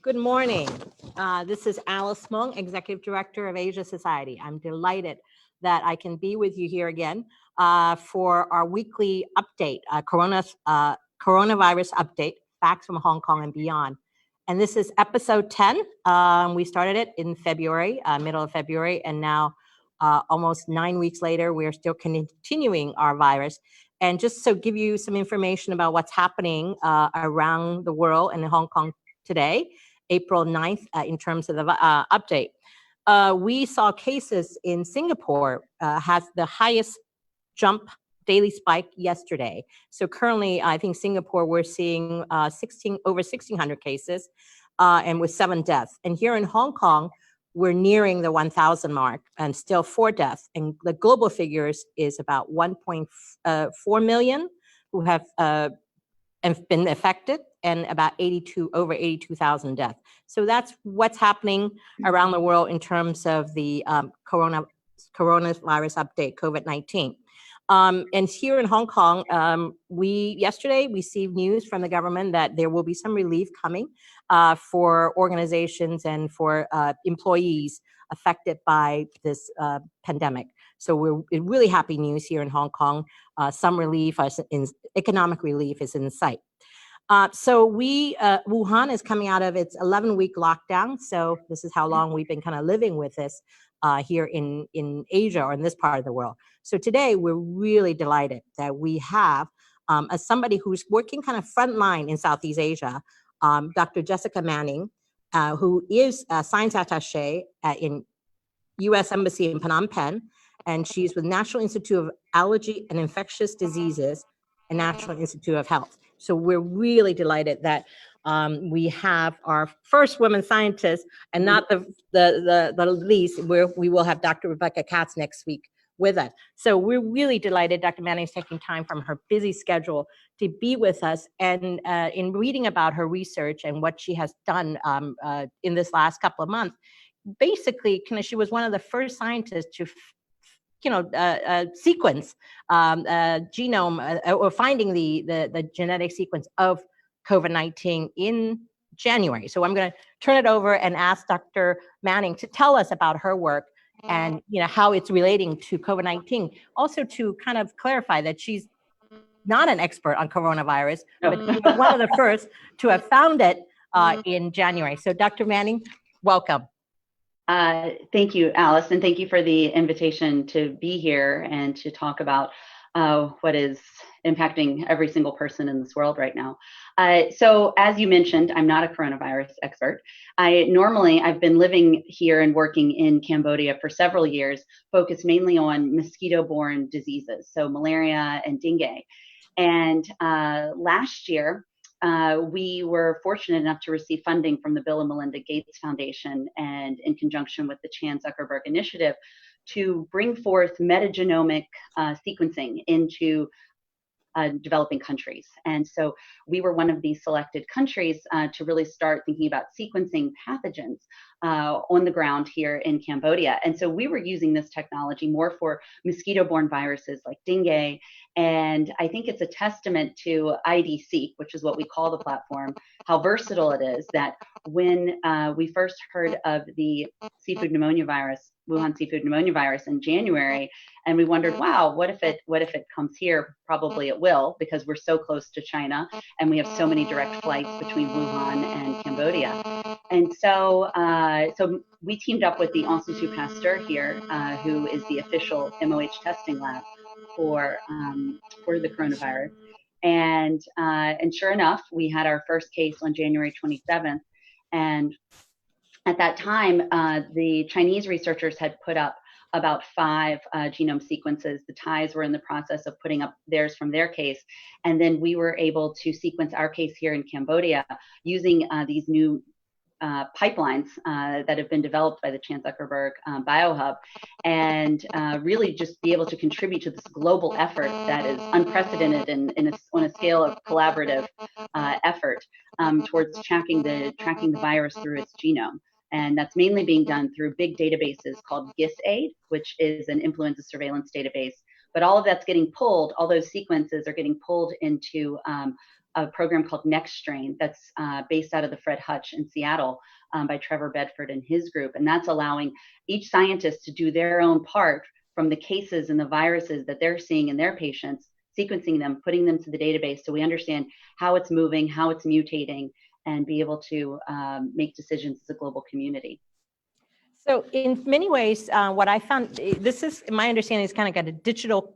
Good morning. This is Alice Mung, Executive Director of Asia Society. I'm delighted that I can be with you here again for our weekly update, coronavirus update, facts from Hong Kong and beyond. And this is episode 10. We started it in February, middle of February, and now almost 9 weeks later, we're still continuing our virus. And just to give you some information about what's happening around the world and in Hong Kong today, April 9th, in terms of the update. We saw cases in Singapore has the highest jump daily spike yesterday. So currently, I think Singapore, we're seeing over 1,600 cases and with 7 deaths. And here in Hong Kong, we're nearing the 1,000 mark and still 4 deaths. And the global figures is about 1.4 million who have been affected, and about over 82,000 deaths. So that's what's happening around the world in terms of the coronavirus update, COVID-19. And here in Hong Kong, we yesterday received news from the government that there will be some relief coming for organizations and for employees affected by this pandemic. So we're really happy news here in Hong Kong. Some relief, economic relief is in sight. So Wuhan is coming out of its 11-week lockdown. So this is how long we've been kind of living with this here in Asia or in this part of the world. So today we're really delighted that we have as somebody who's working kind of frontline in Southeast Asia, Dr. Jessica Manning, who is a science attaché in U.S. Embassy in Phnom Penh, and she's with National Institute of Allergy and Infectious Diseases and National Institute of Health. So we're really delighted that we have our first women scientist, and not the least, we will have Dr. Rebecca Katz next week with us. So we're really delighted Dr. Manning is taking time from her busy schedule to be with us. And in reading about her research and what she has done in this last couple of months, basically, she was one of the first scientists to sequence genome or finding the genetic sequence of COVID-19 in January. So I'm going to turn it over and ask Dr. Manning to tell us about her work and how it's relating to COVID-19. Also to kind of clarify that she's not an expert on coronavirus, but she was one of the first to have found it in January. So Dr. Manning, welcome. Thank you, Alice, and thank you for the invitation to be here and to talk about what is impacting every single person in this world right now. So as you mentioned, I'm not a coronavirus expert. I've been living here and working in Cambodia for several years, focused mainly on mosquito-borne diseases, so malaria and dengue. And last year, we were fortunate enough to receive funding from the Bill and Melinda Gates Foundation, and in conjunction with the Chan Zuckerberg Initiative, to bring forth metagenomic sequencing into developing countries. And so we were one of these selected countries to really start thinking about sequencing pathogens on the ground here in Cambodia. And so we were using this technology more for mosquito-borne viruses like dengue. And I think it's a testament to IDSeq, which is what we call the platform, how versatile it is, that when we first heard of the seafood pneumonia virus, Wuhan seafood pneumonia virus in January, and we wondered, wow, what if it comes here? Probably it will, because we're so close to China and we have so many direct flights between Wuhan and Cambodia. And so so we teamed up with the Institut Pasteur here, who is the official MOH testing lab for the coronavirus. And sure enough, we had our first case on January 27th. And at that time, the Chinese researchers had put up about 5 genome sequences. The Thais were in the process of putting up theirs from their case. And then we were able to sequence our case here in Cambodia using these new pipelines that have been developed by the Chan Zuckerberg BioHub, and really just be able to contribute to this global effort that is unprecedented on a scale of collaborative effort towards tracking the virus through its genome. And that's mainly being done through big databases called GISAID, which is an influenza surveillance database. But all of that's getting pulled, all those sequences are getting pulled into a program called Next Strain that's based out of the Fred Hutch in Seattle by Trevor Bedford and his group. And that's allowing each scientist to do their own part from the cases and the viruses that they're seeing in their patients, sequencing them, putting them to the database so we understand how it's moving, how it's mutating, and be able to make decisions as a global community. So in many ways, what I found, this is, my understanding is kind of got a digital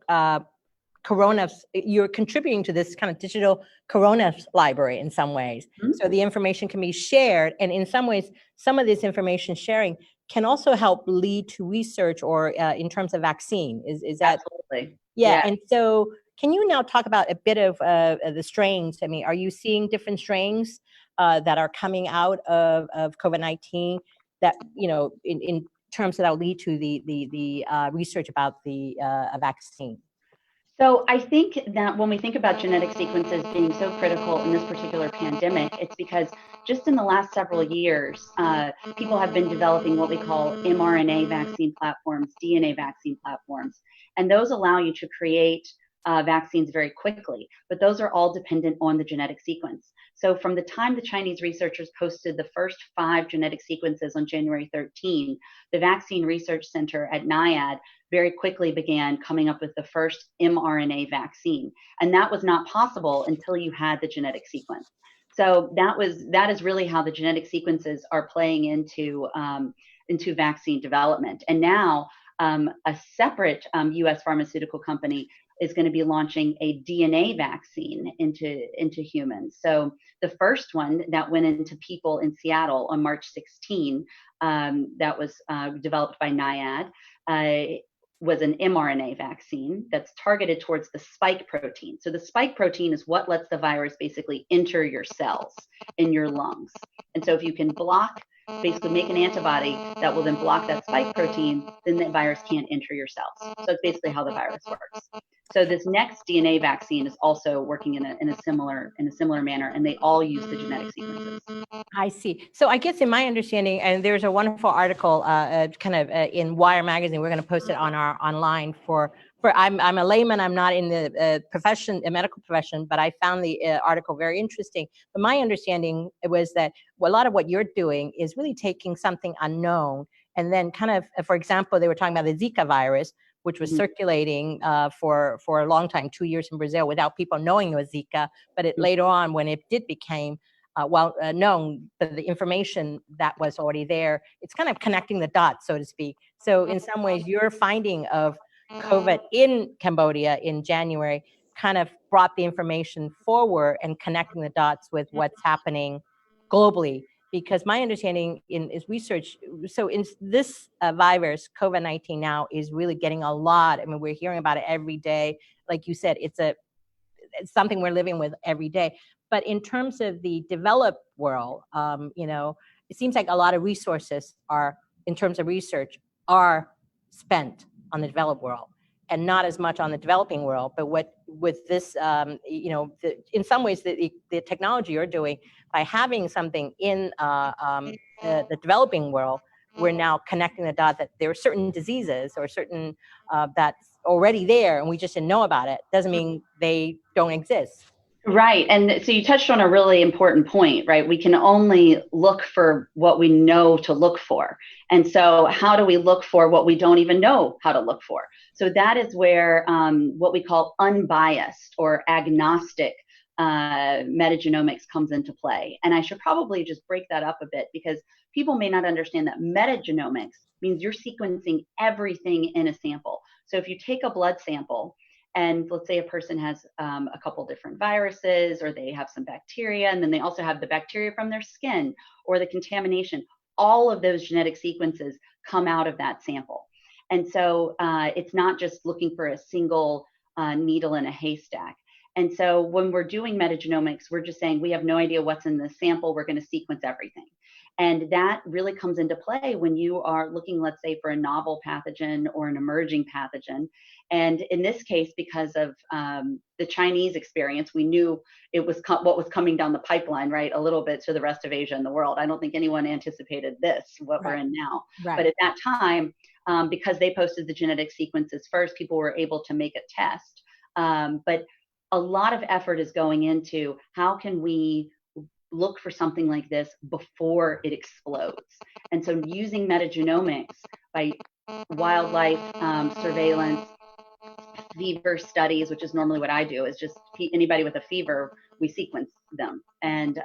corona, you're contributing to this kind of digital corona library in some ways. Mm-hmm. So the information can be shared, and in some ways, some of this information sharing can also help lead to research or in terms of vaccine. Is that? Absolutely. Yeah. And so can you now talk about a bit of the strains? I mean, are you seeing different strains that are coming out of COVID-19 that, you know, in terms that will lead to the research about the vaccine? So I think that when we think about genetic sequences being so critical in this particular pandemic, it's because just in the last several years, people have been developing what we call mRNA vaccine platforms, DNA vaccine platforms, and those allow you to create vaccines very quickly, but those are all dependent on the genetic sequence. So from the time the Chinese researchers posted the first 5 genetic sequences on January 13, the Vaccine Research Center at NIAID very quickly began coming up with the first mRNA vaccine. And that was not possible until you had the genetic sequence. So that is really how the genetic sequences are playing into vaccine development. And now a separate US pharmaceutical company is going to be launching a DNA vaccine into humans. So the first one that went into people in Seattle on March 16, that was developed by NIAID, was an mRNA vaccine that's targeted towards the spike protein. So the spike protein is what lets the virus basically enter your cells in your lungs. And so if you can basically make an antibody that will then block that spike protein, then the virus can't enter your cells. So it's basically how the virus works. So this next DNA vaccine is also working in a similar manner, and they all use the genetic sequences. I see. So I guess in my understanding, and there's a wonderful article in Wire magazine. We're going to post it on our online for I'm a layman. I'm not in the medical profession, but I found the article very interesting. But my understanding was that a lot of what you're doing is really taking something unknown and then kind of, for example, they were talking about the Zika virus, which was circulating for a long time, 2 years in Brazil, without people knowing it was Zika. But later on, when it did became known, but the information that was already there, it's kind of connecting the dots, so to speak. So in some ways, your finding of COVID in Cambodia in January kind of brought the information forward and connecting the dots with what's happening globally. Because my understanding is research, so in this virus, COVID-19 now is really getting a lot. I mean, we're hearing about it every day. Like you said, it's something we're living with every day. But in terms of the developed world, it seems like a lot of resources in terms of research, are spent on the developed world and not as much on the developing world. But with this, in some ways, the technology you're doing by having something in the developing world, we're now connecting the dot that there are certain diseases or certain that's already there and we just didn't know about it. Doesn't mean they don't exist. Right. And so you touched on a really important point, right? We can only look for what we know to look for. And so how do we look for what we don't even know how to look for? So that is where what we call unbiased or agnostic metagenomics comes into play. And I should probably just break that up a bit because people may not understand that metagenomics means you're sequencing everything in a sample. So if you take a blood sample, and let's say a person has a couple different viruses, or they have some bacteria, and then they also have the bacteria from their skin or the contamination, all of those genetic sequences come out of that sample. And so it's not just looking for a single needle in a haystack. And so when we're doing metagenomics, we're just saying we have no idea what's in the sample, we're going to sequence everything. And that really comes into play when you are looking, let's say, for a novel pathogen or an emerging pathogen. And in this case, because of the Chinese experience, we knew it was what was coming down the pipeline, right, a little bit to the rest of Asia and the world. I don't think anyone anticipated what we're in now. Right. But at that time, because they posted the genetic sequences first, people were able to make a test. But a lot of effort is going into how can we look for something like this before it explodes. And so using metagenomics by wildlife surveillance, fever studies, which is normally what I do, is just anybody with a fever, we sequence them and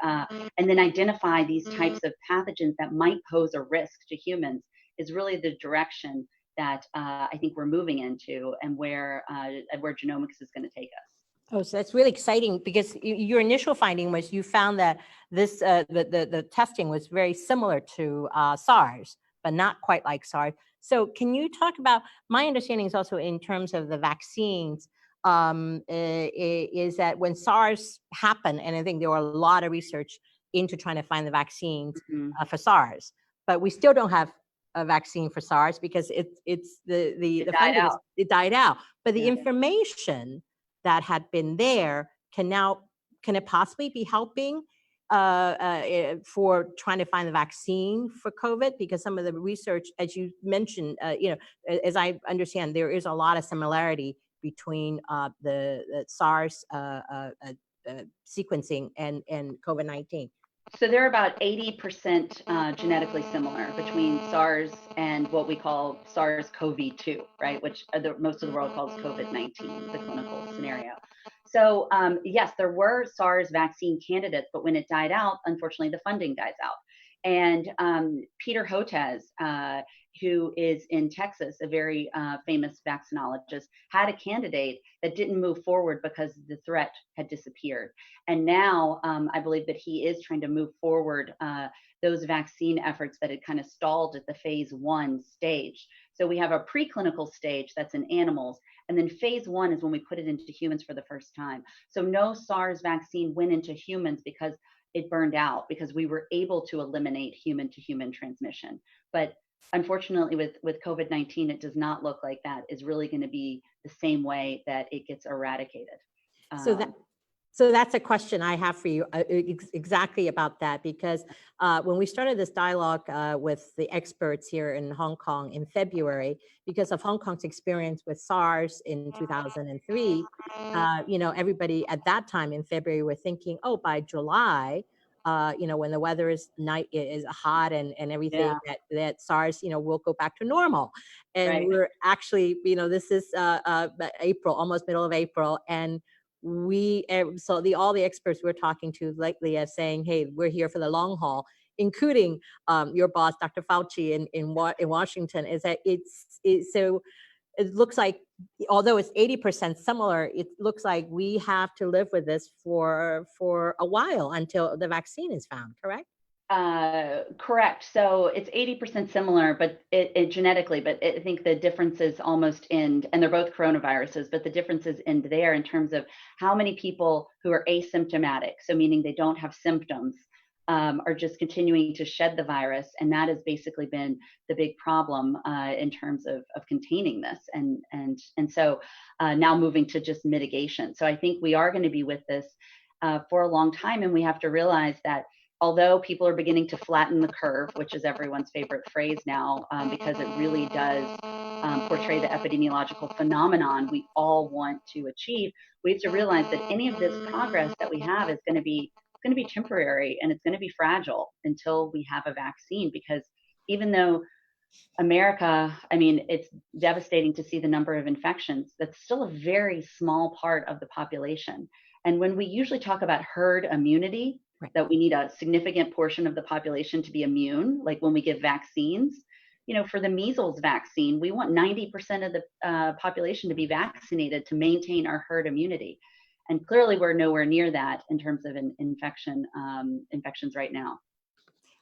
then identify these types of pathogens that might pose a risk to humans is really the direction that I think we're moving into, and where genomics is going to take us. Oh, so that's really exciting, because your initial finding was you found that this the testing was very similar to SARS, but not quite like SARS. So can you talk about, my understanding is also in terms of the vaccines, is that when SARS happened, and I think there were a lot of research into trying to find the vaccines for SARS, but we still don't have a vaccine for SARS because the funding it died out. But the information that had been there can it possibly be helping for trying to find the vaccine for COVID? Because some of the research, as you mentioned, as I understand, there is a lot of similarity between the SARS sequencing and COVID-19. So they're about 80% genetically similar between SARS and what we call SARS-CoV-2, right? Which most of the world calls COVID-19, the clinical scenario. So yes, there were SARS vaccine candidates, but when it died out, unfortunately, the funding dies out. And Peter Hotez, who is in Texas, a very famous vaccinologist, had a candidate that didn't move forward because the threat had disappeared. And now I believe that he is trying to move forward those vaccine efforts that had kind of stalled at the phase 1 stage. So we have a preclinical stage that's in animals, and then phase 1 is when we put it into humans for the first time. So no SARS vaccine went into humans because it burned out, because we were able to eliminate human-to-human transmission. But unfortunately, with COVID-19, it does not look like that is really going to be the same way that it gets eradicated. So that's a question I have for you exactly about that, because when we started this dialogue with the experts here in Hong Kong in February, because of Hong Kong's experience with SARS in 2003, everybody at that time in February were thinking, oh, by July, when the weather is hot and everything, that SARS, will go back to normal. And we're actually, this is April, almost middle of April, and all the experts we're talking to lately are saying, hey, we're here for the long haul, including your boss, Dr. Fauci in Washington, is that so it looks like, although it's 80% similar, it looks like we have to live with this for a while until the vaccine is found, correct? Correct. So it's 80% similar, but it genetically, but I think the differences almost end, and they're both coronaviruses, but the differences end there in terms of how many people who are asymptomatic, so meaning they don't have symptoms, are just continuing to shed the virus. And that has basically been the big problem in terms of containing this. And so now moving to just mitigation. So I think we are going to be with this for a long time, and we have to realize that although people are beginning to flatten the curve, which is everyone's favorite phrase now, because it really does portray the epidemiological phenomenon we all want to achieve, we have to realize that any of this progress that we have is going to be temporary, and it's going to be fragile until we have a vaccine. Because even though America, I mean, it's devastating to see the number of infections, that's still a very small part of the population. And when we usually talk about herd immunity, that we need a significant portion of the population to be immune, like when we give vaccines, for the measles vaccine, we want 90% of the population to be vaccinated to maintain our herd immunity. And clearly we're nowhere near that in terms of infections right now.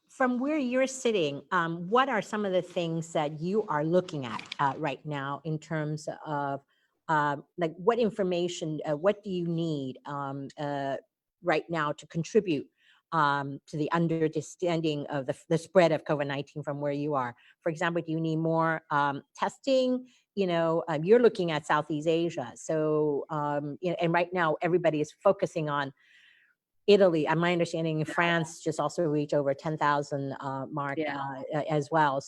From where you're sitting, what are some of the things that you are looking at right now in terms of like what information, what do you need right now to contribute to the understanding of the spread of COVID-19 from where you are? For example, do you need more testing? You're looking at Southeast Asia. So, and right now everybody is focusing on Italy. My understanding, France just also reached over 10,000 mark as well.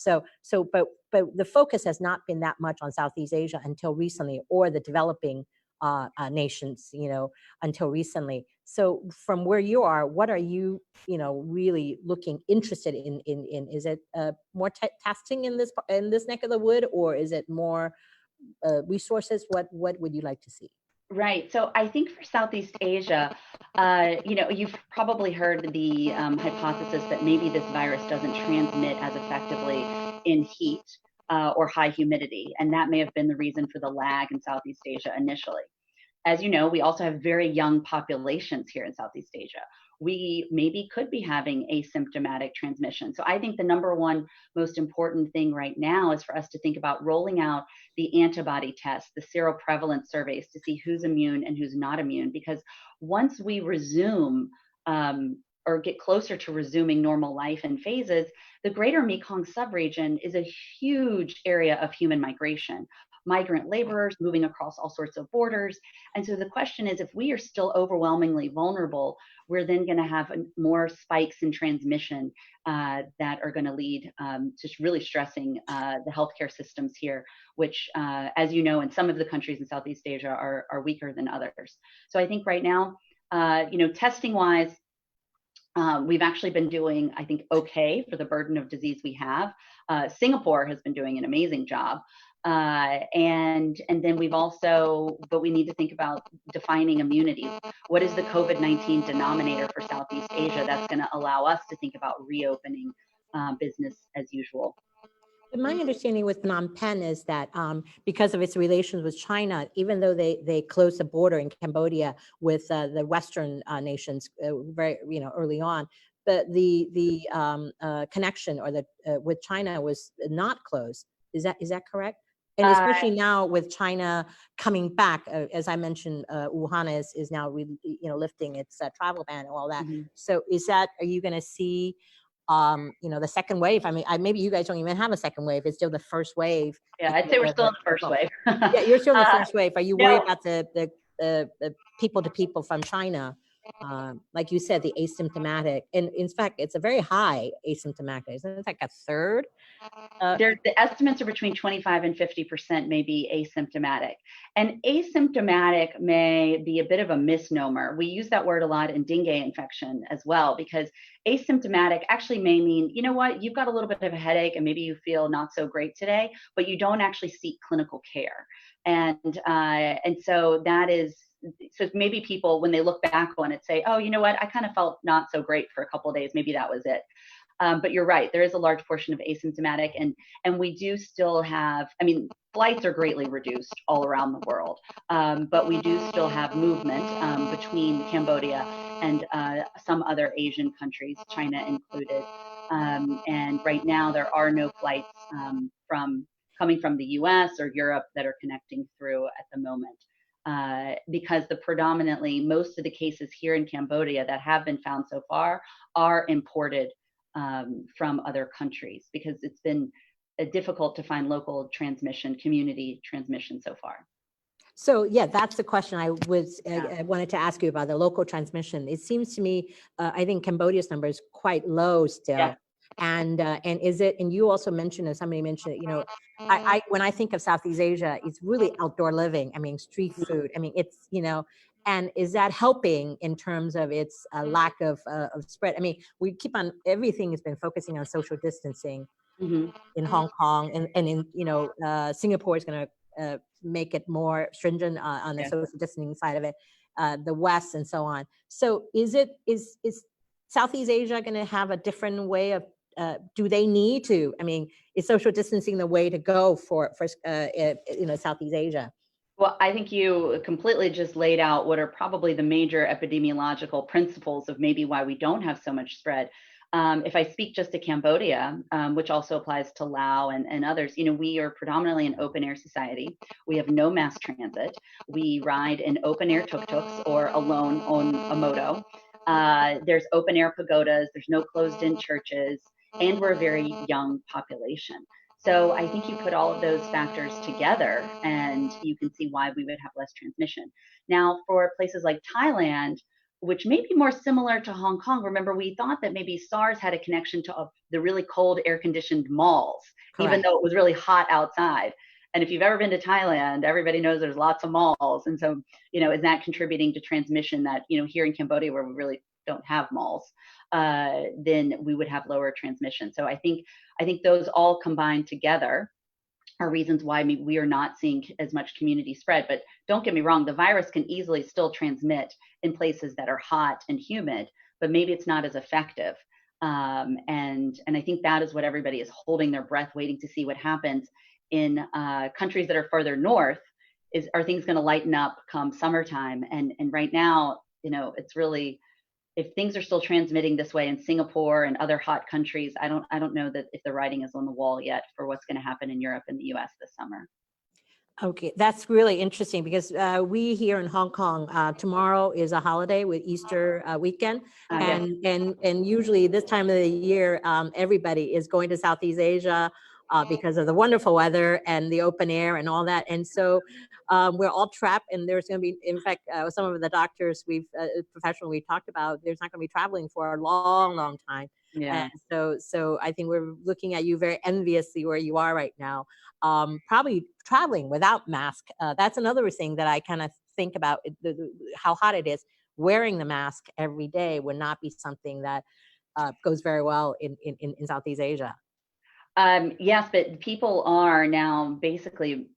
But the focus has not been that much on Southeast Asia until recently, or the developing nations, until recently. So from where you are, what are you, really interested in? Is it more testing in this neck of the wood, or is it more resources? What would you like to see? Right. So I think for Southeast Asia, you've probably heard the hypothesis that maybe this virus doesn't transmit as effectively in heat or high humidity. And that may have been the reason for the lag in Southeast Asia initially. As you know, we also have very young populations here in Southeast Asia. We maybe could be having asymptomatic transmission. So I think the number one most important thing right now is for us to think about rolling out the antibody tests, the seroprevalence surveys to see who's immune and who's not immune. Because once we resume or get closer to resuming normal life in phases, the greater Mekong subregion is a huge area of human migration. Migrant laborers moving across all sorts of borders. And so the question is, if we are still overwhelmingly vulnerable, we're then going to have more spikes in transmission that are going to lead to really stressing the healthcare systems here, which, as you know, in some of the countries in Southeast Asia are weaker than others. So I think right now, testing wise, we've actually been doing, I think, okay for the burden of disease we have. Singapore has been doing an amazing job. And then we've also, but we need to think about defining immunity. What is the COVID-19 denominator for Southeast Asia that's going to allow us to think about reopening business as usual? My understanding with Phnom Penh is that because of its relations with China, even though they closed the border in Cambodia with the Western nations very early on, but the connection or the with China was not closed. Is that correct? And especially now with China coming back, as I mentioned, Wuhan is now lifting its travel ban and all that. Mm-hmm. So are you going to see? The second wave? I mean, maybe you guys don't even have a second wave. It's still the first wave. Yeah, I'd say we're still in the first wave. Yeah, you're still in the first wave. Are you worried No. about the people to people from China? Like you said, the asymptomatic, and in fact, it's a very high asymptomatic. Isn't it like a third? The estimates are between 25 and 50% may be asymptomatic. And asymptomatic may be a bit of a misnomer. We use that word a lot in dengue infection as well, because asymptomatic actually may mean, you know what, you've got a little bit of a headache and maybe you feel not so great today, but you don't actually seek clinical care. And so that is, so maybe people, when they look back on it, say, oh, you know what, I kind of felt not so great for a couple of days. Maybe that was it. But you're right, there is a large portion of asymptomatic, and we do still have, I mean, flights are greatly reduced all around the world, but we do still have movement between Cambodia and some other Asian countries, China included. And right now there are no flights coming from the US or Europe that are connecting through at the moment. Because predominantly most of the cases here in Cambodia that have been found so far are imported from other countries, because it's been difficult to find local transmission, community transmission so far. So yeah, that's the question I wanted to ask you about, the local transmission. It seems to me, I think Cambodia's number is quite low still. Yeah. And is it, and you also mentioned, and somebody mentioned it, I when I think of Southeast Asia, it's really outdoor living. I mean, street food. I mean, it's, and is that helping in terms of its lack of spread? I mean, we keep on, everything has been focusing on social distancing in Hong Kong, and in, Singapore is going to make it more stringent on the social distancing side of it, the West and so on. So is Southeast Asia going to have a different way of, do they need to, I mean, is social distancing the way to go for Southeast Asia? Well, I think you completely just laid out what are probably the major epidemiological principles of maybe why we don't have so much spread. If I speak just to Cambodia, which also applies to Laos and others, we are predominantly an open air society. We have no mass transit. We ride in open air tuk-tuks or alone on a moto. There's open air pagodas. There's no closed in churches, and we're a very young population. So I think you put all of those factors together and you can see why we would have less transmission. Now, for places like Thailand, which may be more similar to Hong Kong, remember, we thought that maybe SARS had a connection to the really cold air-conditioned malls, correct, even though it was really hot outside. And if you've ever been to Thailand, everybody knows there's lots of malls. And so, is that contributing to transmission that, here in Cambodia, where we really don't have malls, then we would have lower transmission. So I think those all combined together are reasons why we are not seeing as much community spread. But don't get me wrong, the virus can easily still transmit in places that are hot and humid, but maybe it's not as effective. And I think that is what everybody is holding their breath, waiting to see what happens in countries that are further north. Are things going to lighten up come summertime? And right now, it's really, if things are still transmitting this way in Singapore and other hot countries, I don't know that if the writing is on the wall yet for what's going to happen in Europe and the US this summer. Okay, that's really interesting because we here in Hong Kong, tomorrow is a holiday with Easter weekend. Yes. And usually this time of the year, everybody is going to Southeast Asia because of the wonderful weather and the open air and all that. And so we're all trapped, and there's going to be, in fact, some of the doctors professional we've talked about, there's not going to be traveling for a long, long time. Yeah. And so I think we're looking at you very enviously where you are right now. Probably traveling without mask. That's another thing that I kind of think about, how hot it is. Wearing the mask every day would not be something that goes very well in Southeast Asia. Yes, but people are now basically,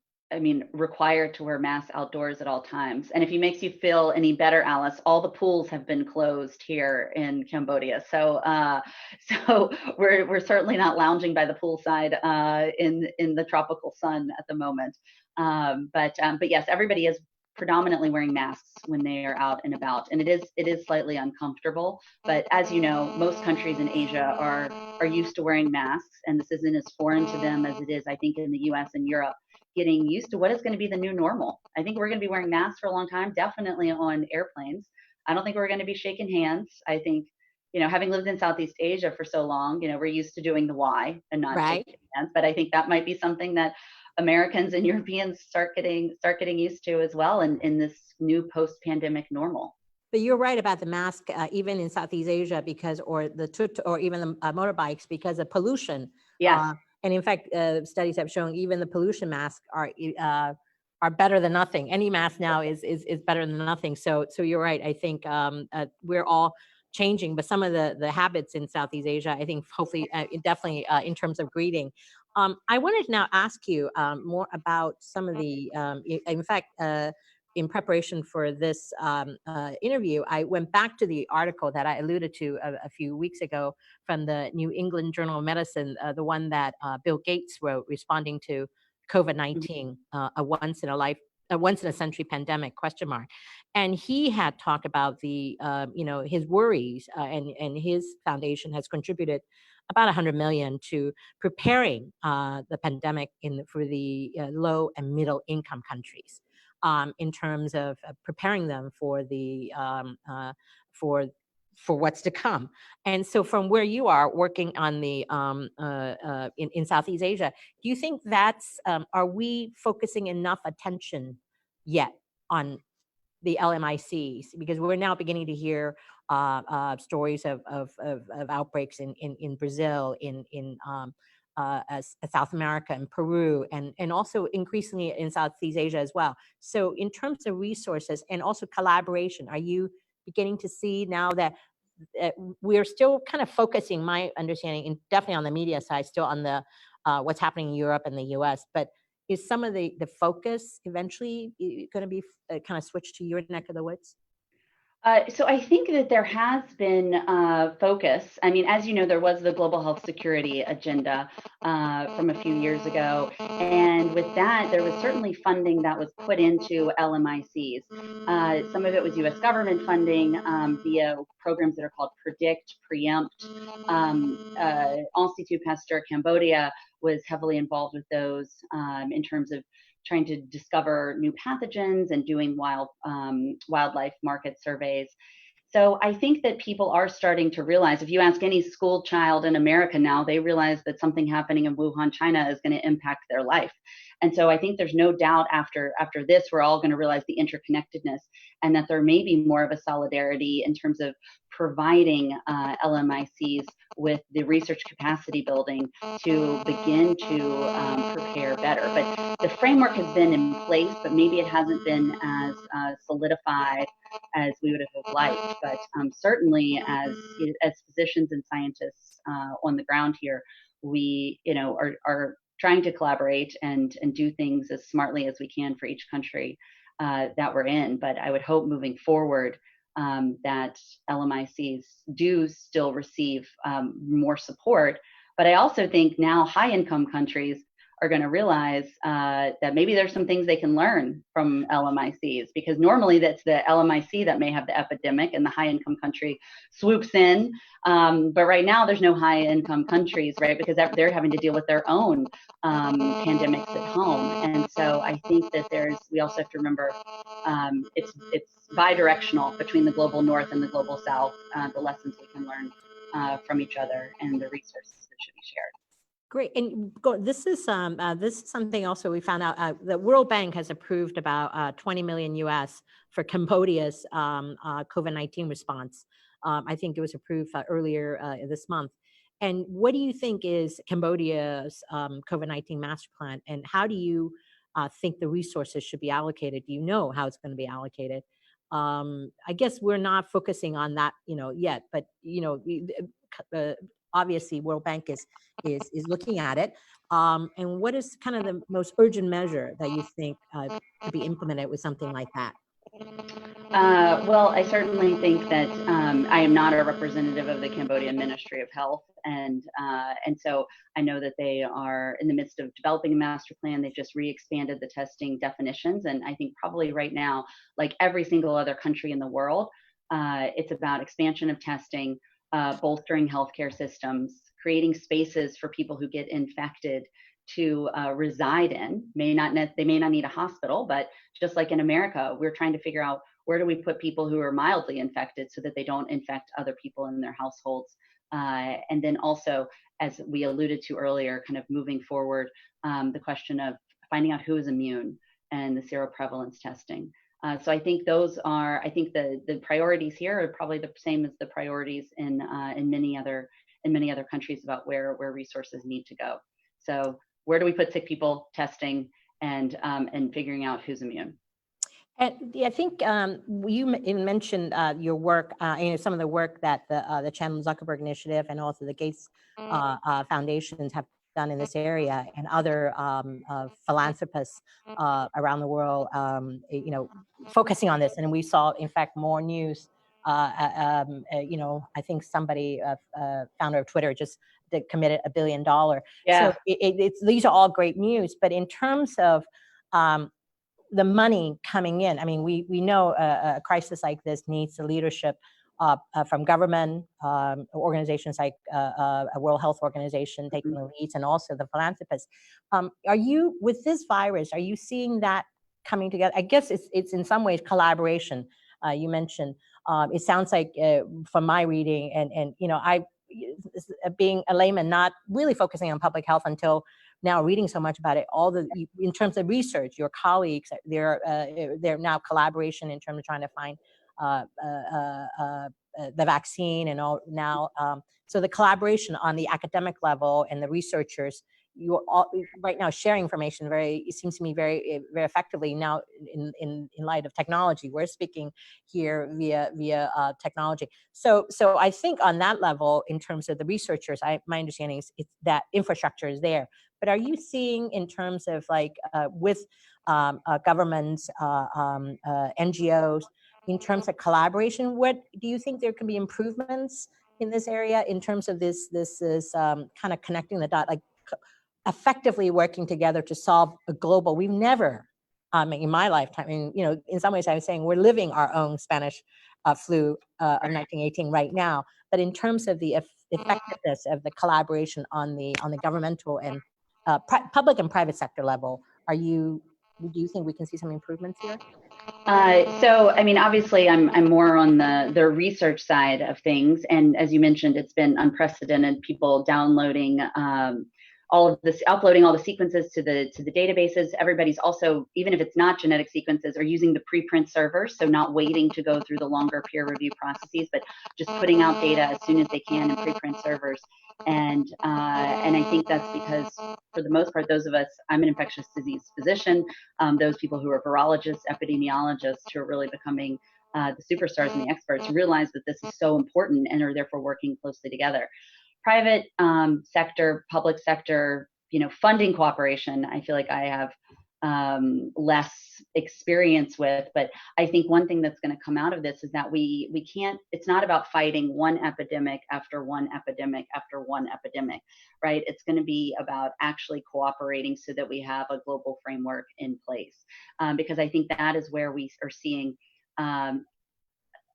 required to wear masks outdoors at all times. And if it makes you feel any better, Alice, all the pools have been closed here in Cambodia. So, so we're certainly not lounging by the poolside in the tropical sun at the moment. But yes, everybody is predominantly wearing masks when they are out and about, and it is slightly uncomfortable. But as you know, most countries in Asia are used to wearing masks, and this isn't as foreign to them as it is, I think, in the US and Europe, getting used to what is going to be the new normal. I think we're going to be wearing masks for a long time, definitely on airplanes. I don't think we're going to be shaking hands. I think, having lived in Southeast Asia for so long, we're used to doing the Y and not shaking hands. But I think that might be something that Americans and Europeans start getting used to as well in this new post-pandemic normal. But you're right about the mask, even in Southeast Asia, or even the motorbikes, because of pollution. Yes. And in fact, studies have shown even the pollution masks are better than nothing. Any mask now is better than nothing. So you're right. I think we're all changing, but some of the habits in Southeast Asia, I think, hopefully, definitely in terms of greeting. I wanted to now ask you more about some of the, in fact, in preparation for this interview, I went back to the article that I alluded to a few weeks ago from the New England Journal of Medicine, the one that Bill Gates wrote responding to COVID-19, a once in a century pandemic ? And he had talked about the, his worries, and his foundation has contributed about 100 million to preparing the pandemic for the low and middle income countries, in terms of preparing them for the for what's to come. And so, from where you are working on the in Southeast Asia, do you think that's are we focusing enough attention yet on the LMICs, because we're now beginning to hear stories of outbreaks in Brazil, in South America and Peru, and also increasingly in Southeast Asia as well. So in terms of resources and also collaboration, are you beginning to see now that we're still kind of focusing, my understanding, and definitely on the media side, still on the what's happening in Europe and the US, but is some of the focus eventually going to be kind of switched to your neck of the woods? So I think that there has been focus. I mean, as you know, there was the global health security agenda from a few years ago. And with that, there was certainly funding that was put into LMICs. Some of it was US government funding via programs that are called Predict, Preempt. Institut Pasteur Cambodia was heavily involved with those in terms of trying to discover new pathogens and doing wildlife market surveys. So I think that people are starting to realize, if you ask any school child in America now, they realize that something happening in Wuhan, China is going to impact their life. And so I think there's no doubt after this, we're all going to realize the interconnectedness, and that there may be more of a solidarity in terms of providing LMICs with the research capacity building to begin to prepare better. But the framework has been in place, but maybe it hasn't been as solidified as we would have liked. But certainly, as physicians and scientists on the ground here, we are trying to collaborate and do things as smartly as we can for each country that we're in. But I would hope moving forward that LMICs do still receive more support. But I also think now high-income countries are going to realize that maybe there's some things they can learn from LMICs, because normally that's the LMIC that may have the epidemic and the high-income country swoops in. But right now there's no high-income countries, right? Because they're having to deal with their own pandemics at home. And so I think that we also have to remember it's bi-directional between the global north and the global south, the lessons we can learn from each other and the resources that should be shared. Great. And this is something also we found out. The World Bank has approved about 20 million US for Cambodia's COVID-19 response. I think it was approved earlier this month. And what do you think is Cambodia's COVID-19 master plan? And how do you think the resources should be allocated? Do you know how it's going to be allocated? I guess we're not focusing on that, yet. But obviously, World Bank is looking at it. And what is kind of the most urgent measure that you think could be implemented with something like that? Well, I certainly think that I am not a representative of the Cambodian Ministry of Health, and so I know that they are in the midst of developing a master plan. They've just re-expanded the testing definitions, and I think probably right now, like every single other country in the world, it's about expansion of testing, bolstering healthcare systems, creating spaces for people who get infected to reside in. They may not need a hospital, but just like in America, we're trying to figure out where do we put people who are mildly infected so that they don't infect other people in their households. And then also, as we alluded to earlier, kind of moving forward, the question of finding out who is immune and the seroprevalence testing. So I think the priorities here are probably the same as the priorities in many other countries about where resources need to go. So where do we put sick people? Testing and figuring out who's immune. And I think you mentioned your work, some of the work that the Chan Zuckerberg Initiative and also the Gates foundations have done in this area, and other philanthropists around the world, focusing on this. And we saw, in fact, more news. I think somebody, founder of Twitter, just committed $1 billion. Yeah. So these are all great news. But in terms of the money coming in, I mean, we know a crisis like this needs the leadership from government, organizations like a World Health Organization taking the leads, and also the philanthropists. Are you, with this virus, are you seeing that coming together? I guess it's in some ways collaboration. You mentioned, it sounds like from my reading, and I, being a layman, not really focusing on public health until now, reading so much about it, in terms of research, your colleagues, they're now collaboration in terms of trying to find the vaccine and all now. So the collaboration on the academic level and the researchers, you all right now sharing information it seems to me very, very effectively now in light of technology. We're speaking here via technology. So I think on that level, in terms of the researchers, my understanding is that infrastructure is there. But are you seeing, in terms of with governments, NGOs, in terms of collaboration, what do you think there can be improvements in this area in terms of this is kind of connecting the dot, effectively working together to solve a global? We've never, in my lifetime, in some ways I was saying we're living our own Spanish flu of 1918 right now. But in terms of the effectiveness of the collaboration on the governmental and public and private sector level, do you think we can see some improvements here? So, I mean, obviously, I'm more on the research side of things, and as you mentioned, it's been unprecedented. People downloading all of this, uploading all the sequences to the databases. Everybody's also, even if it's not genetic sequences, are using the preprint servers, so not waiting to go through the longer peer review processes, but just putting out data as soon as they can in preprint servers. And I think that's because, for the most part, those of us, I'm an infectious disease physician, those people who are virologists, epidemiologists, who are really becoming the superstars and the experts, realize that this is so important and are therefore working closely together. Private sector, public sector, funding cooperation, I feel like I have less experience with, but I think one thing that's going to come out of this is that we can't, it's not about fighting one epidemic after one epidemic after one epidemic, right? It's going to be about actually cooperating so that we have a global framework in place, because I think that is where we are seeing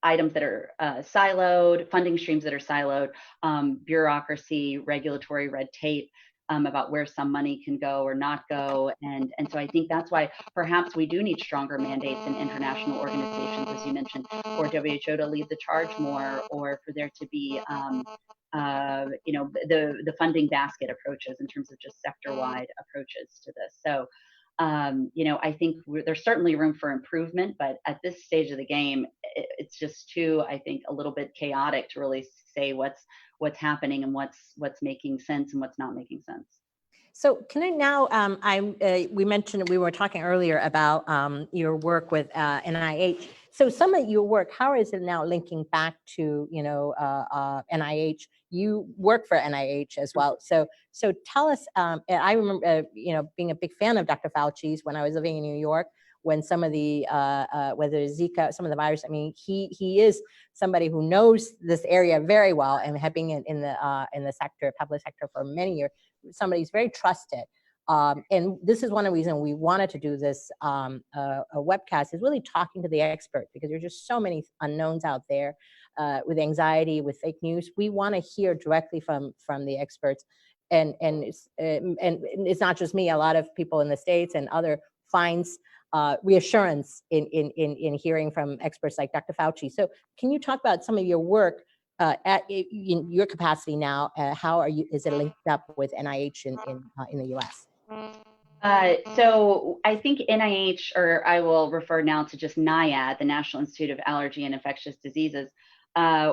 items that are siloed, funding streams that are siloed, bureaucracy, regulatory red tape, about where some money can go or not go. And so I think that's why perhaps we do need stronger mandates in international organizations, as you mentioned, for WHO to lead the charge more, or for there to be the funding basket approaches in terms of just sector-wide approaches to this. So I think there's certainly room for improvement, but at this stage of the game, it's just too, I think, a little bit chaotic to really say what's happening and what's making sense and what's not making sense. So can I now, we mentioned, we were talking earlier about your work with NIH. So some of your work, how is it now linking back to, NIH? You work for NIH as well. So tell us, I remember, being a big fan of Dr. Fauci's when I was living in New York, when some of the, whether Zika, some of the virus, I mean, he is somebody who knows this area very well, and had been in the sector, public sector, for many years. Somebody who's very trusted. And this is one of the reasons we wanted to do this a webcast, is really talking to the experts, because there's just so many unknowns out there with anxiety, with fake news. We want to hear directly from the experts. And it's not just me, a lot of people in the States and other finds reassurance in hearing from experts like Dr. Fauci. So can you talk about some of your work in your capacity now? How is it linked up with NIH in the US? So I think NIH, or I will refer now to just NIAID, the National Institute of Allergy and Infectious Diseases,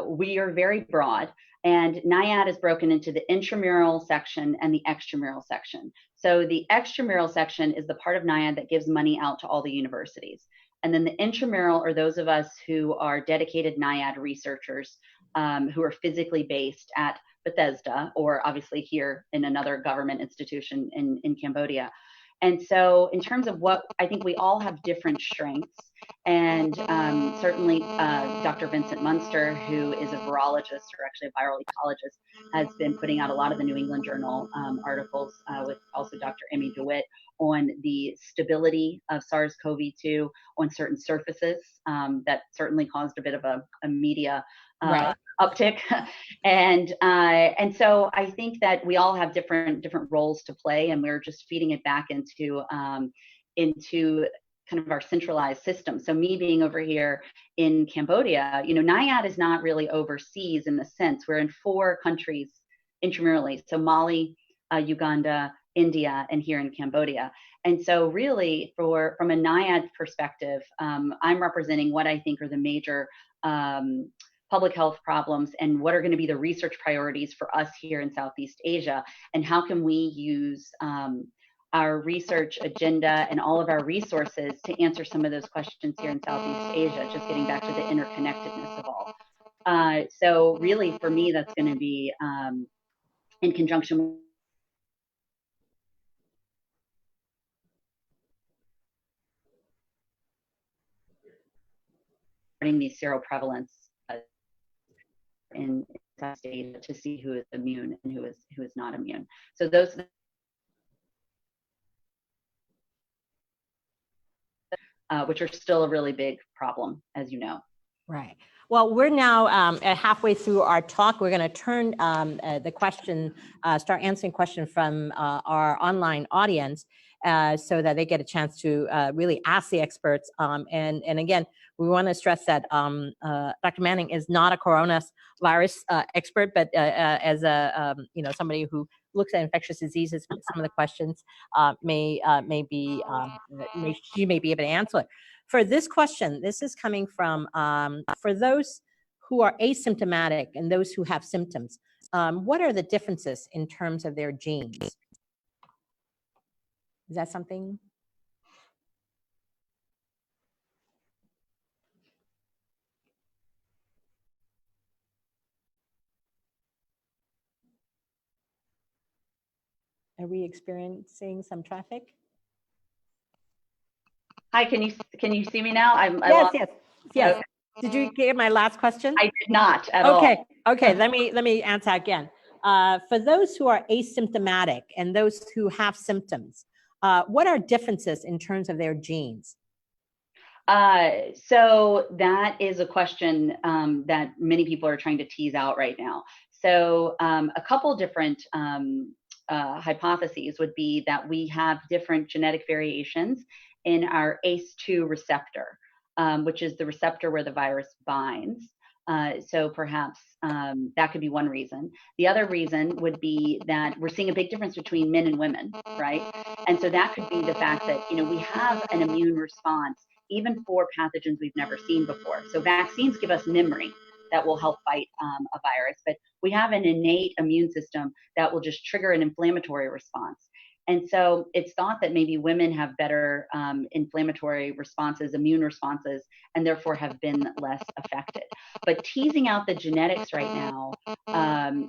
we are very broad. And NIAID is broken into the intramural section and the extramural section. So the extramural section is the part of NIAID that gives money out to all the universities. And then the intramural are those of us who are dedicated NIAID researchers, who are physically based at Bethesda, or obviously here in another government institution in Cambodia. And so in terms of what, I think we all have different strengths. And certainly Dr. Vincent Munster, who is a virologist, or actually a viral ecologist, has been putting out a lot of the New England Journal articles, with also Dr. Emmy DeWitt, on the stability of SARS-CoV-2 on certain surfaces. That certainly caused a bit of a media uptick. And so I think that we all have different roles to play, and we're just feeding it back into kind of our centralized system. So me being over here in Cambodia, NIAID is not really overseas in the sense. We're in 4 countries intramurally. So Mali, Uganda, India, and here in Cambodia. And so really, from a NIAID perspective, I'm representing what I think are the major public health problems, and what are going to be the research priorities for us here in Southeast Asia, and how can we use our research agenda and all of our resources to answer some of those questions here in Southeast Asia, just getting back to the interconnectedness of all. So really, for me, that's going to be in conjunction with these seroprevalence in Southeast Asia to see who is immune and who is not immune. So those which are still a really big problem, as you know. Right. Well, we're now halfway through our talk. We're going to turn the question, start answering questions from our online audience, so that they get a chance to really ask the experts. And again, we want to stress that Dr. Manning is not a coronavirus expert, but as a somebody who looks at infectious diseases, some of the questions she may be able to answer it. For this question, this is coming from for those who are asymptomatic and those who have symptoms. What are the differences in terms of their genes? Is that something? Are we experiencing some traffic? Hi, can you see me now? Yes. Did you get my last question? I did not at all. Okay. Let me answer again. For those who are asymptomatic and those who have symptoms, what are differences in terms of their genes? So that is a question that many people are trying to tease out right now. So a couple different hypotheses would be that we have different genetic variations in our ACE2 receptor, which is the receptor where the virus binds. So perhaps that could be one reason. The other reason would be that we're seeing a big difference between men and women, right? And so that could be the fact that, we have an immune response even for pathogens we've never seen before. So vaccines give us memory that will help fight a virus, but we have an innate immune system that will just trigger an inflammatory response. And so it's thought that maybe women have better inflammatory responses, immune responses, and therefore have been less affected. But teasing out the genetics right now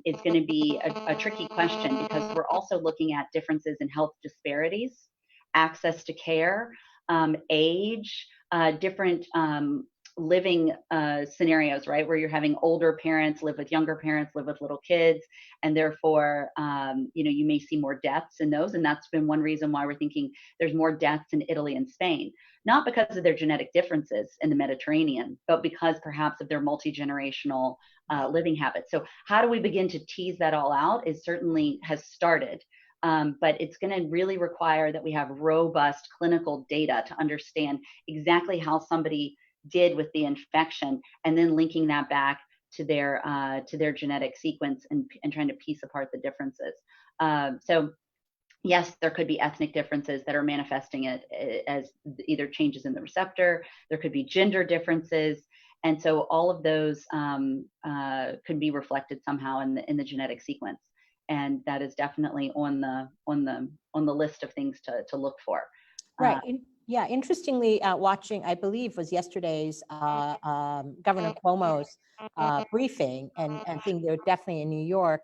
is going to be a tricky question, because we're also looking at differences in health disparities, access to care, age, different living scenarios, right? Where you're having older parents live with younger parents, live with little kids, and therefore, you may see more deaths in those. And that's been one reason why we're thinking there's more deaths in Italy and Spain, not because of their genetic differences in the Mediterranean, but because perhaps of their multi-generational living habits. So how do we begin to tease that all out? It certainly has started. But it's going to really require that we have robust clinical data to understand exactly how somebody did with the infection, and then linking that back to their genetic sequence and trying to piece apart the differences. So yes, there could be ethnic differences that are manifesting it as either changes in the receptor. There could be gender differences. And so all of those could be reflected somehow in the genetic sequence. And that is definitely on the list of things to look for. Right. Yeah. Interestingly, watching, I believe, was yesterday's Governor Cuomo's briefing, and I think they're definitely in New York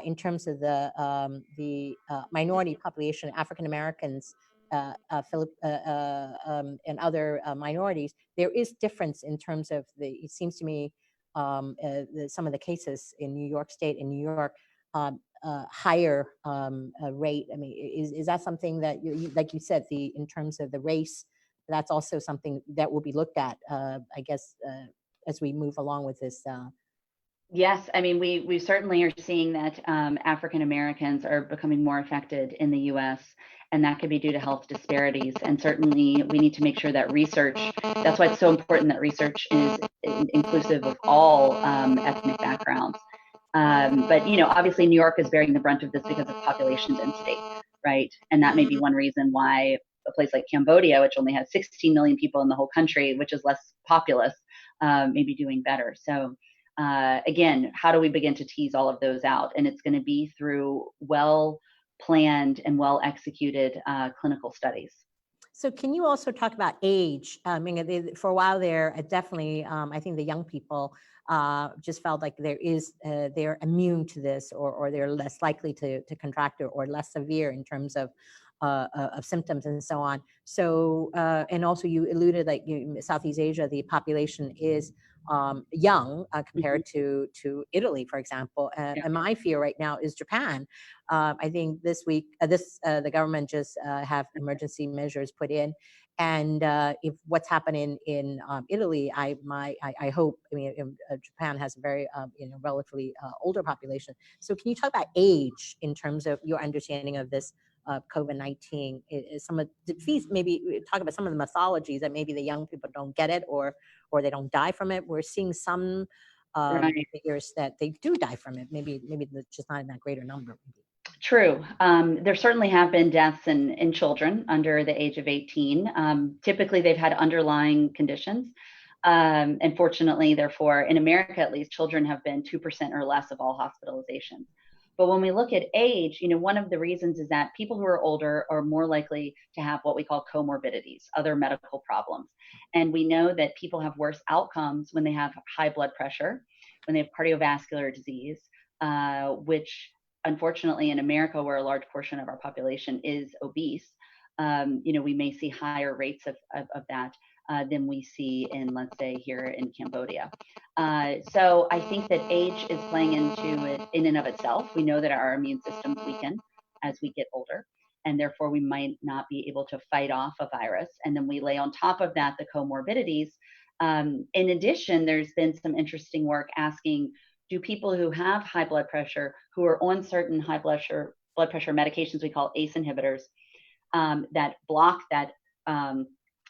in terms of the minority population, African Americans, and other minorities. There is difference in terms of it seems to me, some of the cases in New York State and New York. Higher rate. I mean, is that something that you like you said, in terms of the race, that's also something that will be looked at, I guess, as we move along with this. Yes, I mean, we certainly are seeing that African Americans are becoming more affected in the U.S., and that could be due to health disparities. And certainly we need to make sure that research, that's why it's so important that research is inclusive of all ethnic backgrounds. But, obviously New York is bearing the brunt of this because of population density, right? And that may be one reason why a place like Cambodia, which only has 16 million people in the whole country, which is less populous, may be doing better. So again, how do we begin to tease all of those out? And it's going to be through well-planned and well-executed clinical studies. So can you also talk about age? I mean, for a while there, definitely, I think the young people just felt like they're immune to this, or they're less likely to contract it, or less severe in terms of symptoms and so on. So, and also you alluded, like Southeast Asia, the population is young compared to Italy, for example. And my fear right now is Japan. I think this week, the government just have emergency measures put in, and if what's happening in Italy, I hope. I mean, Japan has a very relatively older population. So can you talk about age in terms of your understanding of this COVID-19 is some of the fees. Maybe talk about some of the mythologies that maybe the young people don't get it, or they don't die from it. We're seeing some Right. figures that they do die from it. Maybe just not in that greater number. True. There certainly have been deaths in children under the age of 18. Typically, they've had underlying conditions. And fortunately, therefore, in America at least, children have been 2% or less of all hospitalizations. But when we look at age, one of the reasons is that people who are older are more likely to have what we call comorbidities, other medical problems. And we know that people have worse outcomes when they have high blood pressure, when they have cardiovascular disease, which unfortunately in America, where a large portion of our population is obese, we may see higher rates of that than we see in, let's say, here in Cambodia. So I think that age is playing into it in and of itself. We know that our immune systems weaken as we get older, and therefore we might not be able to fight off a virus. And then we lay on top of that the comorbidities. In addition, there's been some interesting work asking, do people who have high blood pressure, who are on certain high blood pressure medications we call ACE inhibitors, that block that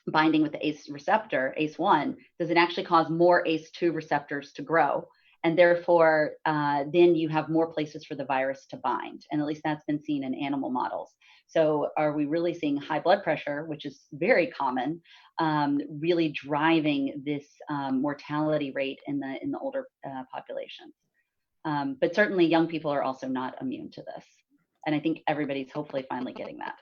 binding with the ACE receptor, ACE1, does it actually cause more ACE2 receptors to grow? And therefore, then you have more places for the virus to bind. And at least that's been seen in animal models. So are we really seeing high blood pressure, which is very common, really driving this mortality rate in the older populations? But certainly young people are also not immune to this. And I think everybody's hopefully finally getting that.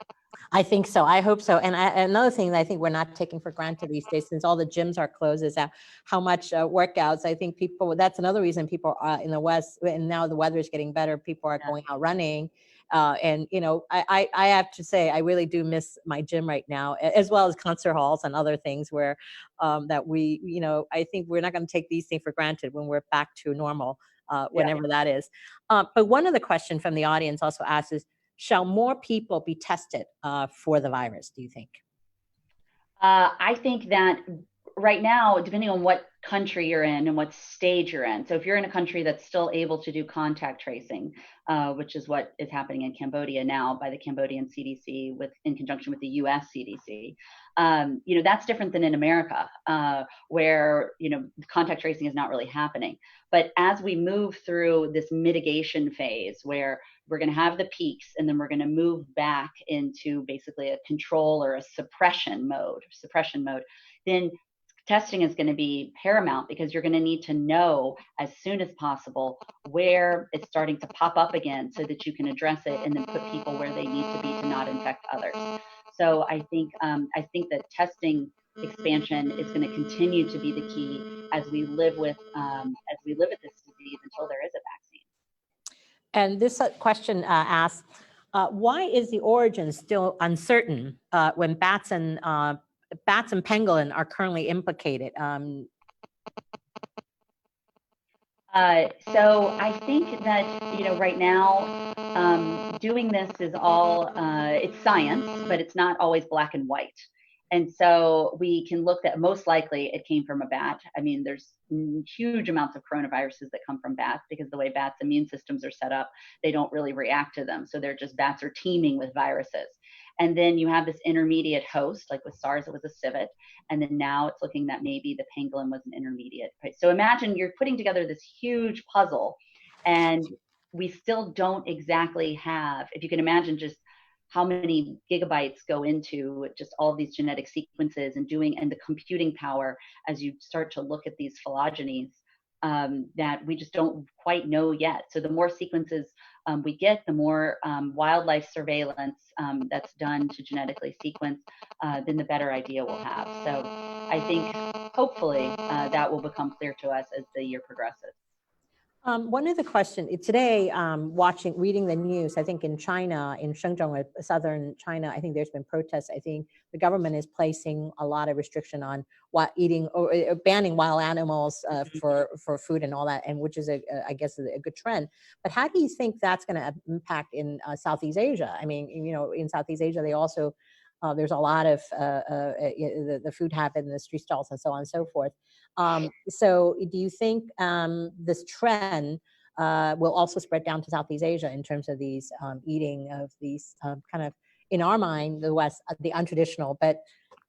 I think so. I hope so. And another thing that I think we're not taking for granted these days, since all the gyms are closed, is how much workouts. I think people, that's another reason people in the West, and now the weather is getting better, people are going out running. And, I have to say, I really do miss my gym right now, as well as concert halls and other things where that we, I think we're not going to take these things for granted when we're back to normal, whenever that is. But one of the questions from the audience also asks is, shall more people be tested for the virus, do you think? I think that right now, depending on what country you're in and what stage you're in, so if you're in a country that's still able to do contact tracing, which is what is happening in Cambodia now by the Cambodian CDC in conjunction with the US CDC, that's different than in America, where, contact tracing is not really happening. But as we move through this mitigation phase where we're going to have the peaks and then we're going to move back into basically a control or a suppression mode, then testing is going to be paramount, because you're going to need to know as soon as possible where it's starting to pop up again so that you can address it and then put people where they need to be to not infect others. So I think that testing expansion is going to continue to be the key as we live with this disease until there is a vaccine. And this question asks, why is the origin still uncertain when bats and pangolin are currently implicated? So I think that, right now, doing this is all, it's science, but it's not always black and white. And so we can look at, most likely it came from a bat. I mean, there's huge amounts of coronaviruses that come from bats, because the way bats' immune systems are set up, they don't really react to them. So bats are teeming with viruses. And then you have this intermediate host, like with SARS, it was a civet. And then now it's looking that maybe the pangolin was an intermediate. Right? So imagine you're putting together this huge puzzle, and we still don't exactly have, if you can imagine just how many gigabytes go into just all of these genetic sequences and the computing power as you start to look at these phylogenies, that we just don't quite know yet. So the more sequences we get, the more wildlife surveillance that's done to genetically sequence, then the better idea we'll have. So I think hopefully that will become clear to us as the year progresses. One of the questions today, reading the news, I think in China, in Shenzhen, southern China, I think there's been protests. I think the government is placing a lot of restriction on eating or banning wild animals for food and all that, and which is I guess a good trend. But how do you think that's going to impact in Southeast Asia? I mean, in Southeast Asia, they also there's a lot of the food habit in the street stalls and so on and so forth. So do you think this trend will also spread down to Southeast Asia in terms of these eating of these kind of in our mind, the West, the untraditional, but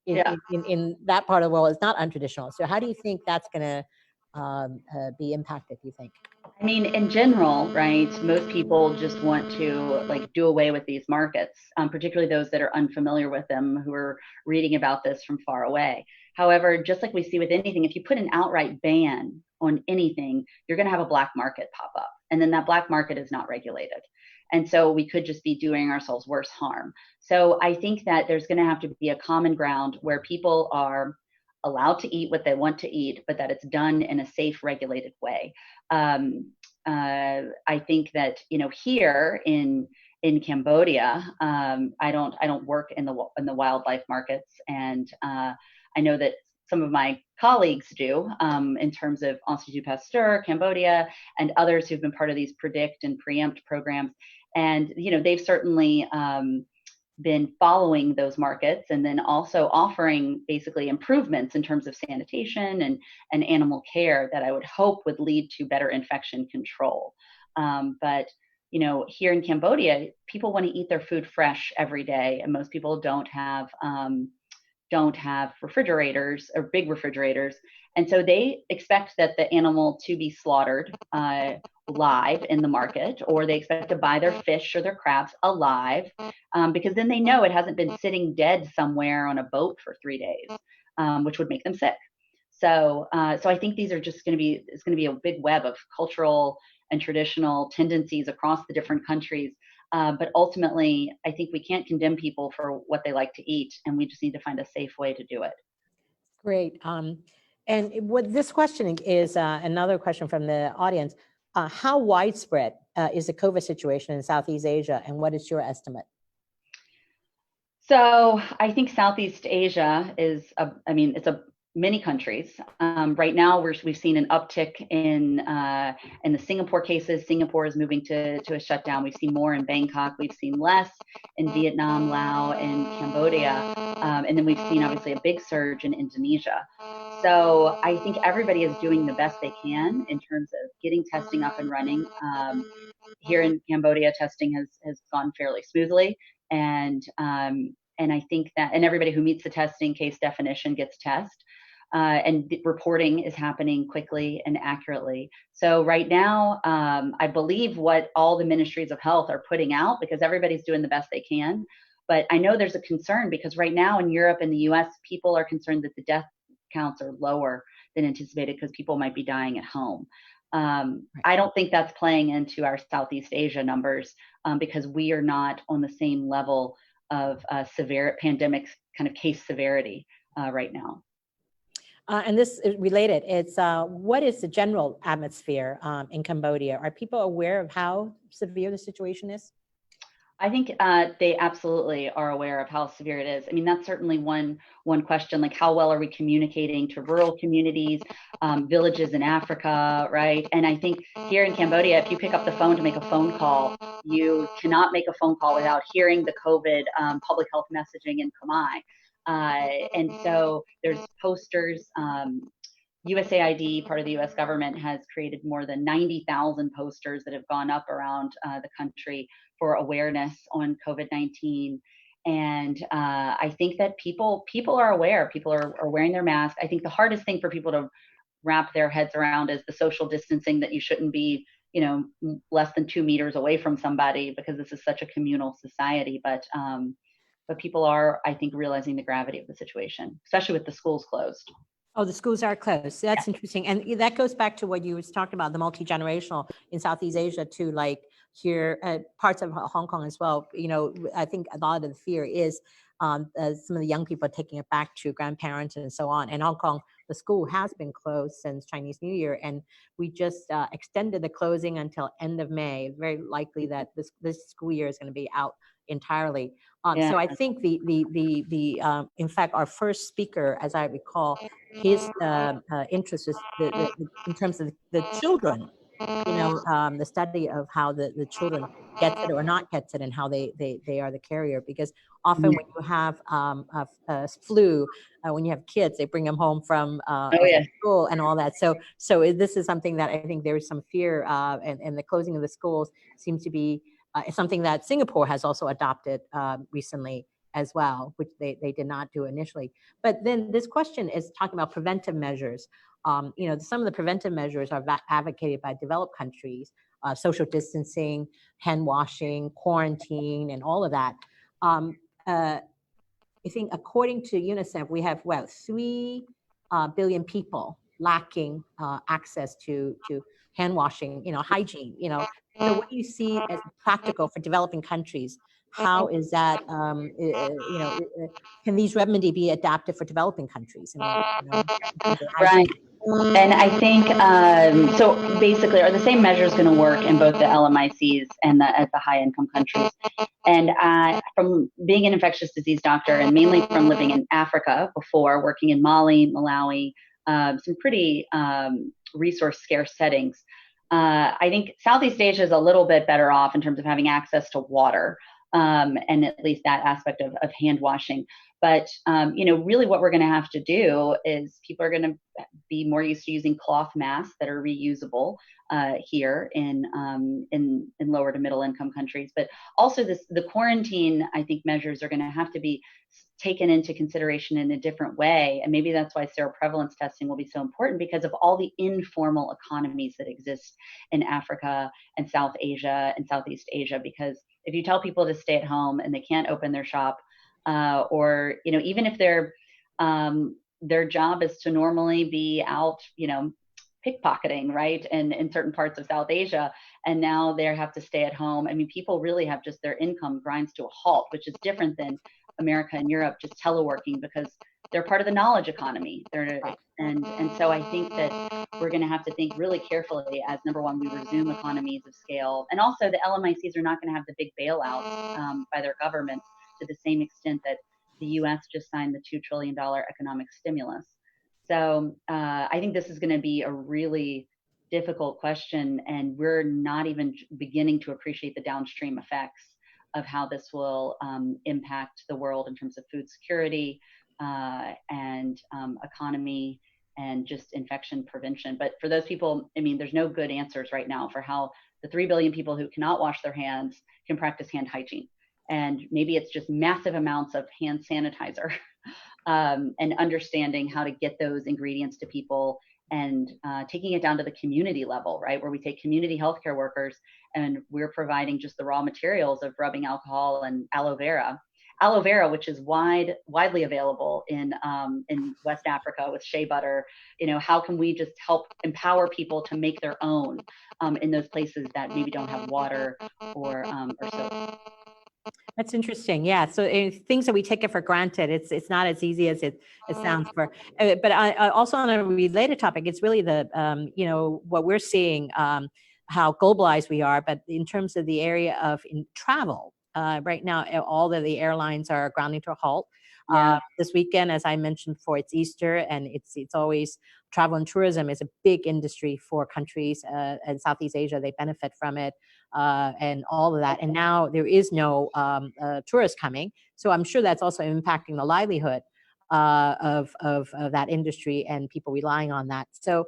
Yeah. in that part of the world, it's not untraditional. So how do you think that's going to be impacted, do you think? I mean, in general, right, most people just want to like do away with these markets, particularly those that are unfamiliar with them, who are reading about this from far away. However, just like we see with anything, if you put an outright ban on anything, you're going to have a black market pop up. And then that black market is not regulated. And so we could just be doing ourselves worse harm. So I think that there's going to have to be a common ground where people are allowed to eat what they want to eat, but that it's done in a safe, regulated way. I think that, you know, here in Cambodia, I don't work in the wildlife markets, and I know that some of my colleagues do, in terms of Institut Pasteur, Cambodia, and others who've been part of these predict and preempt programs. And, you know, they've certainly been following those markets and then also offering basically improvements in terms of sanitation and animal care that I would hope would lead to better infection control. But, you know, here in Cambodia, people want to eat their food fresh every day, and most people don't have refrigerators or big refrigerators. And so they expect that the animal to be slaughtered live in the market, or they expect to buy their fish or their crabs alive, because then they know it hasn't been sitting dead somewhere on a boat for 3 days, which would make them sick. So I think these are just going to be, it's going to be a big web of cultural and traditional tendencies across the different countries. But ultimately, I think we can't condemn people for what they like to eat, and we just need to find a safe way to do it. Great. And what this question is another question from the audience. How widespread is the COVID situation in Southeast Asia, and what is your estimate? So I think Southeast Asia is, it's many countries. Right now, we've seen an uptick in the Singapore cases. Singapore is moving to a shutdown. We've seen more in Bangkok. We've seen less in Vietnam, Laos, and Cambodia. And then we've seen obviously a big surge in Indonesia. So I think everybody is doing the best they can in terms of getting testing up and running. Here in Cambodia, testing has gone fairly smoothly. And I think that, and everybody who meets the testing case definition gets tested. And the reporting is happening quickly and accurately. So right now, I believe what all the ministries of health are putting out, because everybody's doing the best they can. But I know there's a concern because right now in Europe and the US, people are concerned that the death counts are lower than anticipated because people might be dying at home. I don't think that's playing into our Southeast Asia numbers, because we are not on the same level of severe pandemic kind of case severity right now. And this is related. It's what is the general atmosphere in Cambodia? Are people aware of how severe the situation is? I think they absolutely are aware of how severe it is. I mean, that's certainly one question, like how well are we communicating to rural communities, villages in Africa, right? And I think here in Cambodia, if you pick up the phone to make a phone call, you cannot make a phone call without hearing the COVID public health messaging in Khmer. And so there's posters. USAID, part of the US government, has created more than 90,000 posters that have gone up around the country for awareness on COVID-19. And I think that people are aware. People are wearing their masks. I think the hardest thing for people to wrap their heads around is the social distancing, that you shouldn't be, you know, less than 2 meters away from somebody, because this is such a communal society. But people are, I think, realizing the gravity of the situation, especially with the schools closed. Oh, the schools are closed. That's interesting. And that goes back to what you was talking about, the multi-generational in Southeast Asia too, like here, parts of Hong Kong as well. You know, I think a lot of the fear is some of the young people taking it back to grandparents and so on. And Hong Kong, the school has been closed since Chinese New Year, and we just extended the closing until end of May. Very likely that this school year is going to be out entirely. So I think in fact, our first speaker, as I recall, his interest is in terms of the children, you know, the study of how the children gets it or not gets it, and how they are the carrier. Because often when you have a flu, when you have kids, they bring them home from school and all that. So this is something that I think there is some fear, and the closing of the schools seems to be It's something that Singapore has also adopted recently as well, which they did not do initially. But then this question is talking about preventive measures. Some of the preventive measures are advocated by developed countries, social distancing, hand washing, quarantine, and all of that. I think according to UNICEF, we have, 3 billion people lacking access to hand washing, hygiene, So what do you see as practical for developing countries? How is that, can these remedies be adapted for developing countries? In terms of hygiene? Right. And I think, so basically, are the same measures going to work in both the LMICs and at the high income countries? And from being an infectious disease doctor and mainly from living in Africa before, working in Mali, Malawi, some pretty resource scarce settings, I think Southeast Asia is a little bit better off in terms of having access to water, and at least that aspect of hand washing. But really what we're going to have to do is people are going to be more used to using cloth masks that are reusable here in lower to middle income countries. But also the quarantine, I think, measures are going to have to be taken into consideration in a different way. And maybe that's why seroprevalence testing will be so important, because of all the informal economies that exist in Africa and South Asia and Southeast Asia. Because if you tell people to stay at home and they can't open their shop, or even if their job is to normally be out, pickpocketing, right, and in certain parts of South Asia, and now they have to stay at home. I mean, people really have just their income grinds to a halt, which is different than America and Europe just teleworking, because they're part of the knowledge economy. And so I think that we're going to have to think really carefully as, number one, we resume economies of scale, and also the LMICs are not going to have the big bailouts by their governments to the same extent that the U.S. just signed the $2 trillion economic stimulus. So I think this is going to be a really difficult question, and we're not even beginning to appreciate the downstream effects of how this will impact the world in terms of food security and economy and just infection prevention. But for those people, I mean, there's no good answers right now for how the 3 billion people who cannot wash their hands can practice hand hygiene. And maybe it's just massive amounts of hand sanitizer and understanding how to get those ingredients to people, and taking it down to the community level, right, where we take community healthcare workers and we're providing just the raw materials of rubbing alcohol and aloe vera, which is widely available in West Africa with shea butter. How can we just help empower people to make their own in those places that maybe don't have water or soap? That's interesting. Yeah. So things that we take it for granted, it's not as easy as it sounds. But I also, on a related topic, it's really the what we're seeing, how globalized we are, but in terms of the area of travel. Right now, all of the airlines are grounding to a halt. Yeah. This weekend, as I mentioned before, it's Easter, and it's always travel and tourism is a big industry for countries in Southeast Asia. They benefit from it and all of that. And now there is no tourists coming, so I'm sure that's also impacting the livelihood of that industry and people relying on that. So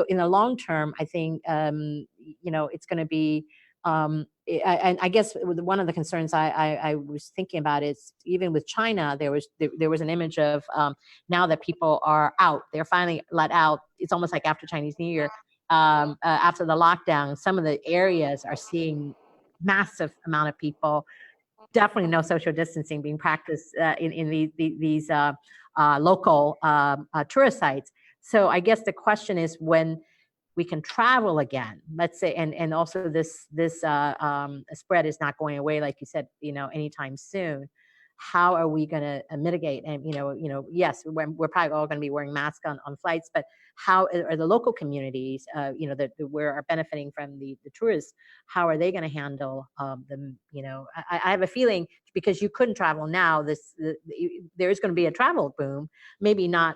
in the long term, I think it's going to be. And I guess one of the concerns I was thinking about is, even with China, there was an image of now that people are out, they're finally let out. It's almost like after Chinese New Year, after the lockdown, some of the areas are seeing massive amount of people. Definitely no social distancing being practiced in these local tourist sites. So I guess the question is, when we can travel again, let's say, and also this spread is not going away, like you said, anytime soon. How are we going to mitigate? And yes, we're probably all going to be wearing masks on flights, but how are the local communities, that are benefiting from the tourists? How are they going to handle them? I have a feeling, because you couldn't travel now, there is going to be a travel boom. Maybe not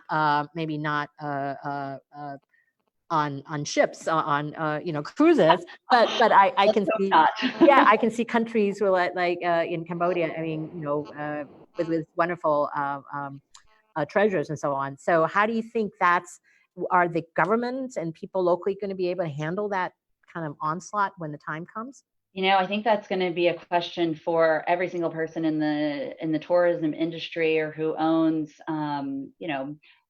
on ships, on cruises, but I can see, yeah, I can see countries like in Cambodia. I mean, with wonderful treasures and so on. So how do you think are the governments and people locally going to be able to handle that kind of onslaught when the time comes? I think that's going to be a question for every single person in the tourism industry, or who owns,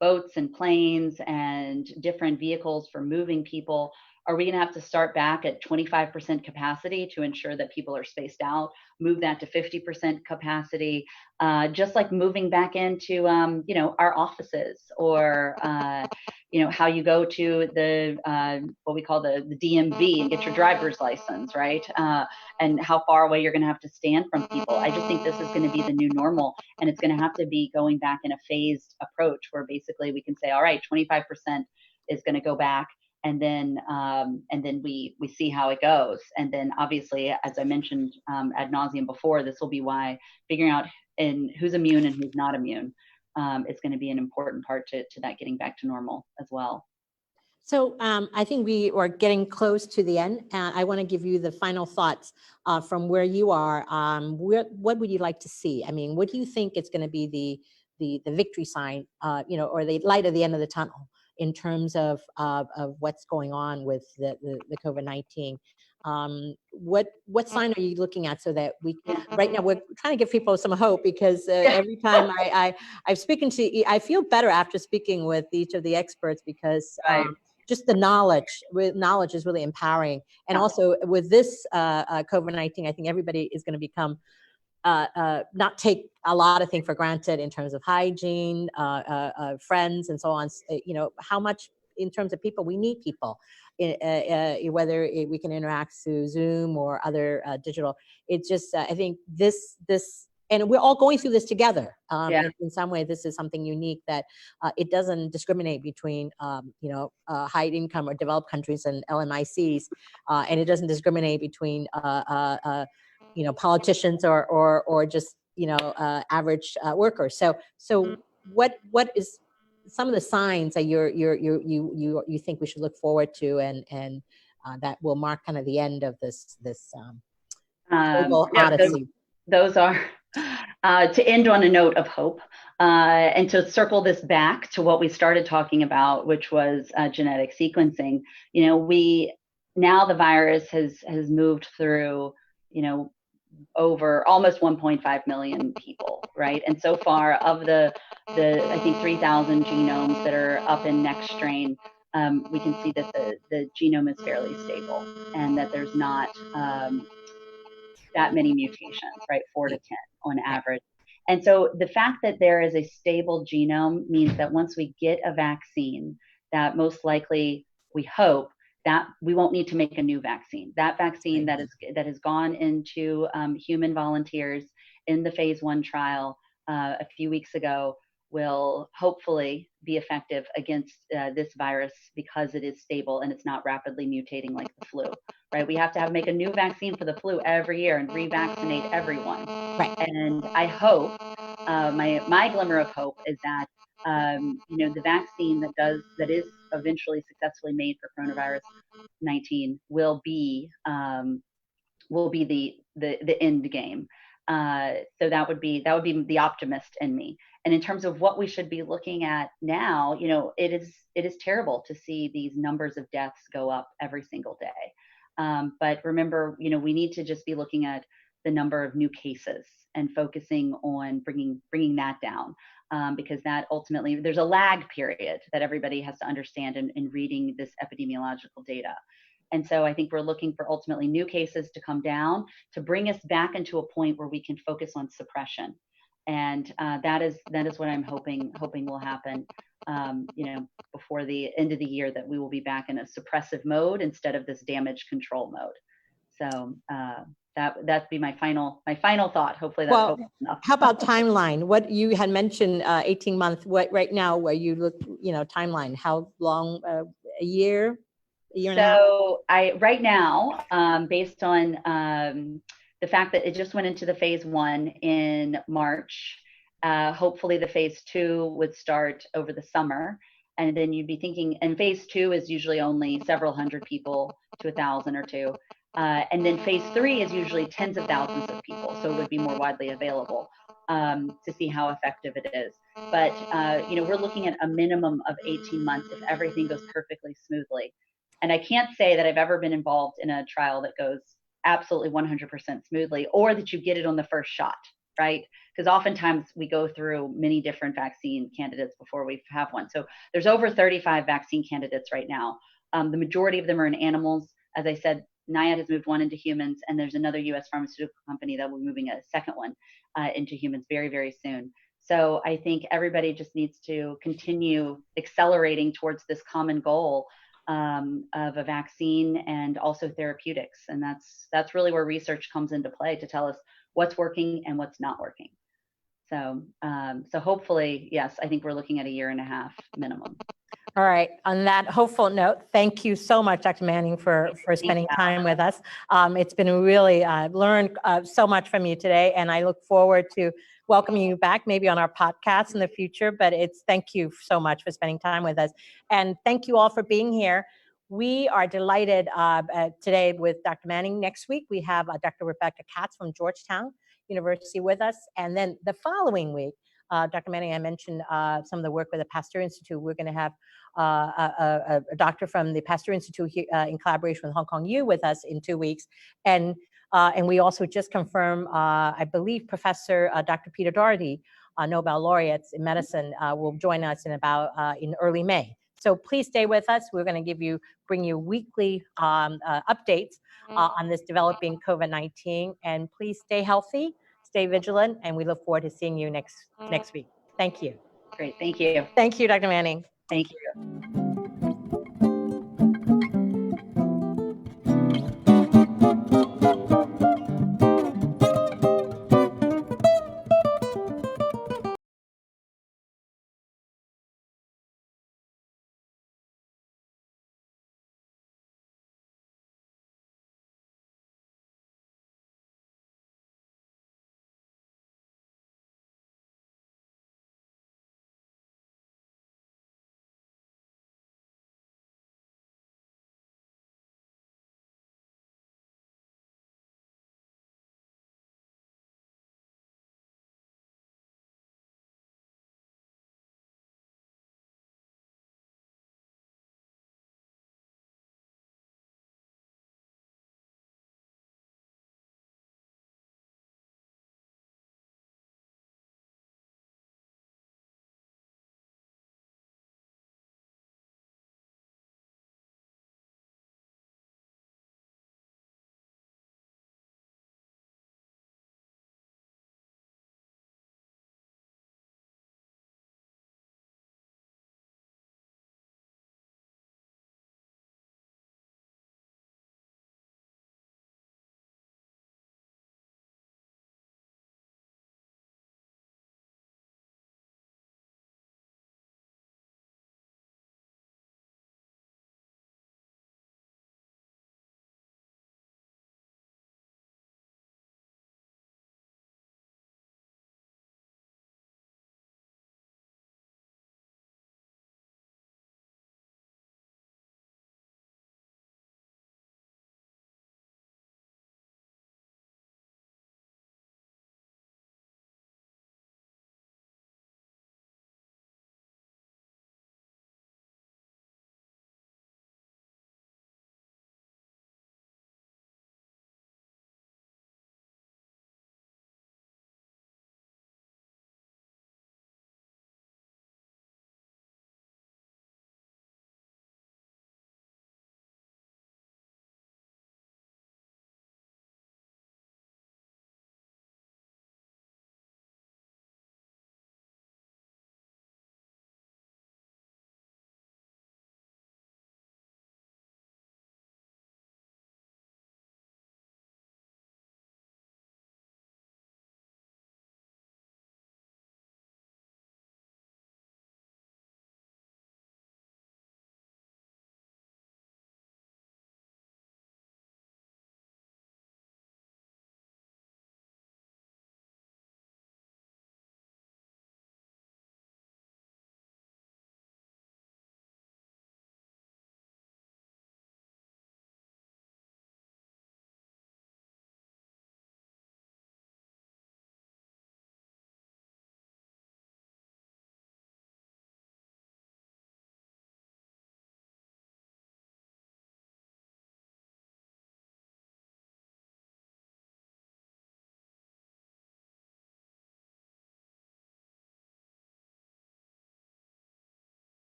boats and planes and different vehicles for moving people. Are we going to have to start back at 25% capacity to ensure that people are spaced out? Move that to 50% capacity, just like moving back into, our offices, or how you go to the what we call the DMV and get your driver's license, right? And how far away you're going to have to stand from people. I just think this is going to be the new normal, and it's going to have to be going back in a phased approach, where basically we can say, all right, 25% is going to go back, and then we see how it goes. And then obviously, as I mentioned ad nauseum before, this will be why figuring out who's immune and who's not immune is going to be an important part to that getting back to normal as well. So I think we are getting close to the end. I want to give you the final thoughts from where you are. What would you like to see? I mean, what do you think is going to be the victory sign, or the light at the end of the tunnel in terms of what's going on with the COVID-19? What sign are you looking at, so that right now we're trying to give people some hope, because every time I've spoken to, I feel better after speaking with each of the experts, because Right. just the knowledge is really empowering. And also with this COVID-19, I think everybody is going to become not take a lot of things for granted in terms of hygiene, friends, and so on. How much in terms of people, we need people, whether we can interact through Zoom or other digital. It's just, I think this, and we're all going through this together. In some way, this is something unique, that it doesn't discriminate between, high income or developed countries and LMICs, and it doesn't discriminate between, politicians or just, average workers. So what is some of the signs that you think we should look forward to, and that will mark kind of the end of this global odyssey? Those are to end on a note of hope, and to circle this back to what we started talking about, which was genetic sequencing. Now the virus has moved through, over almost 1.5 million people, right? And so far, of the I think 3,000 genomes that are up in next strain, we can see that the genome is fairly stable, and that there's not that many mutations, right? 4 to 10 on average. And so the fact that there is a stable genome means that once we get a vaccine, that most likely, we hope, that we won't need to make a new vaccine. That vaccine that has gone into human volunteers in the phase 1 trial a few weeks ago will hopefully be effective against this virus, because it is stable and it's not rapidly mutating like the flu, right? We have to make a new vaccine for the flu every year and revaccinate everyone. Right. And I hope, my glimmer of hope is that the vaccine that is eventually successfully made for coronavirus 19 will be the end game. So that would be the optimist in me. And in terms of what we should be looking at now, it is terrible to see these numbers of deaths go up every single day. But remember, we need to just be looking at the number of new cases and focusing on bringing that down, because that ultimately, there's a lag period that everybody has to understand in reading this epidemiological data. And so I think we're looking for ultimately new cases to come down, to bring us back into a point where we can focus on suppression. And that is what I'm hoping will happen, before the end of the year, that we will be back in a suppressive mode instead of this damage control mode. So that'd be my final thought. Hopefully that's hopeful enough. How about timeline? What you had mentioned, 18 months. What right now, where you look, timeline? How long? A year? So right now, based on the fact that it just went into the phase 1 in March, hopefully the phase 2 would start over the summer. And then you'd be thinking, and phase 2 is usually only several hundred people to 1,000 or 2. And then phase 3 is usually tens of thousands of people. So it would be more widely available to see how effective it is. But, we're looking at a minimum of 18 months if everything goes perfectly smoothly. And I can't say that I've ever been involved in a trial that goes absolutely 100% smoothly, or that you get it on the first shot, right? Because oftentimes we go through many different vaccine candidates before we have one. So there's over 35 vaccine candidates right now. The majority of them are in animals. As I said, NIAID has moved one into humans, and there's another US pharmaceutical company that will be moving a second one into humans very, very soon. So I think everybody just needs to continue accelerating towards this common goal of a vaccine and also therapeutics. And that's really where research comes into play to tell us what's working and what's not working. So, so hopefully, yes, I think we're looking at a 1.5 years minimum. All right. On that hopeful note, thank you so much, Dr. Manning, for spending time with us. It's been really, I've learned so much from you today, and I look forward to welcoming you back, maybe on our podcast in the future. But thank you so much for spending time with us. And thank you all for being here. We are delighted today with Dr. Manning. Next week, we have Dr. Rebecca Katz from Georgetown University with us. And then the following week, Dr. Manning, I mentioned some of the work with the Pasteur Institute. We're going to have a doctor from the Pasteur Institute here, in collaboration with Hong Kong U with us in 2 weeks. And we also just confirmed, I believe, Professor Dr. Peter Doherty, Nobel laureate in medicine, will join us in early May. So please stay with us. We're going to bring you weekly updates on this developing COVID-19. And please stay healthy, stay vigilant, and we look forward to seeing you next week. Thank you. Great. Thank you. Thank you, Dr. Manning. Thank you.